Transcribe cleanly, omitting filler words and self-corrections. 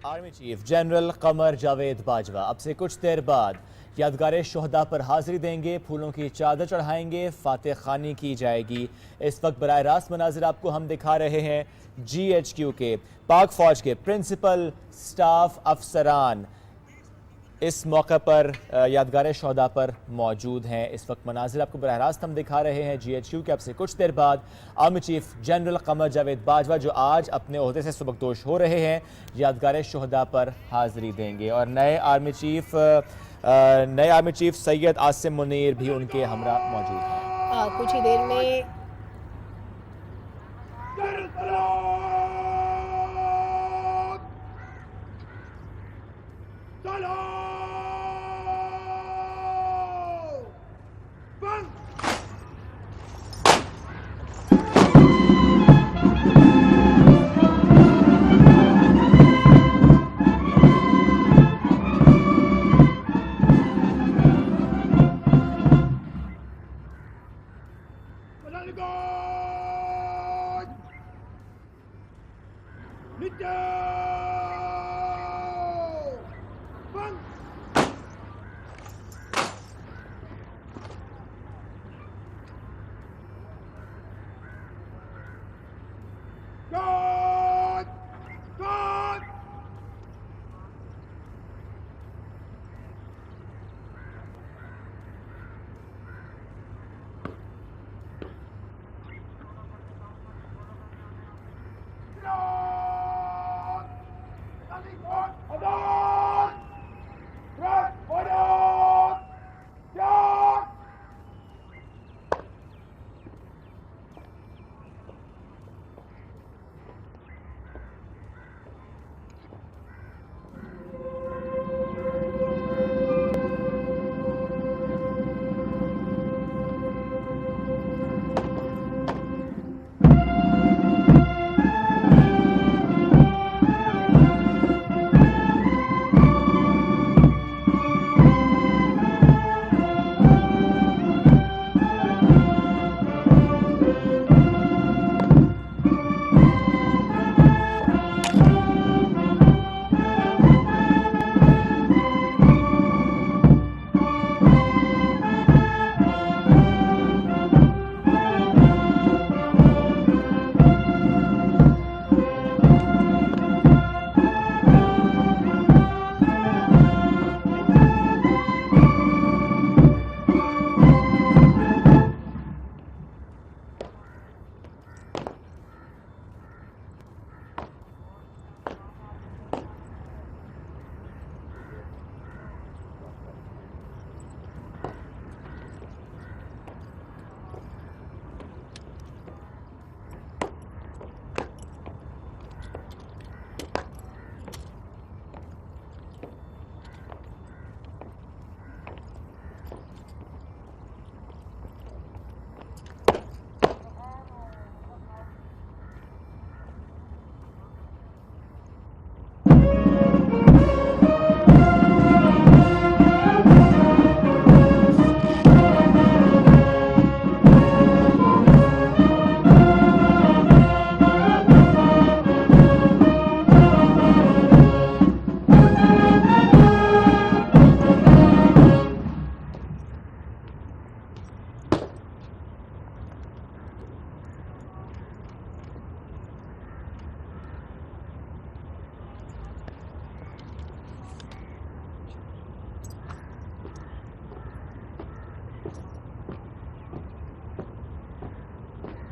Army chief general Qamar Javed Bajwa अब से कुछ देर बाद यादगार शोहदा पर हाजिरी देंगे, फूलों की चादर चढ़ाएंगे, फातह खानी की जाएगी। इस वक्त बराह रास्त मनाजिर आपको हम दिखा रहे हैं GHQ के पाक फौज के प्रिंसिपल स्टाफ अफसरान इस मौके पर यादगार शोहदा पर मौजूद हैं। इस वक्त मनाजिर आपको बराह रास्त हम दिखा रहे हैं GHQ के अब से कुछ देर बाद army chief general Qamar Javed Bajwa जो आज अपने ओहदे से सुबकदोश हो रहे हैं, यादगार शोहदा पर हाजिरी देंगे और नए आर्मी चीफ सैयद आसिम मुनीर भी उनके हमरा मौजूद हैं। कुछ ही देर में सलाम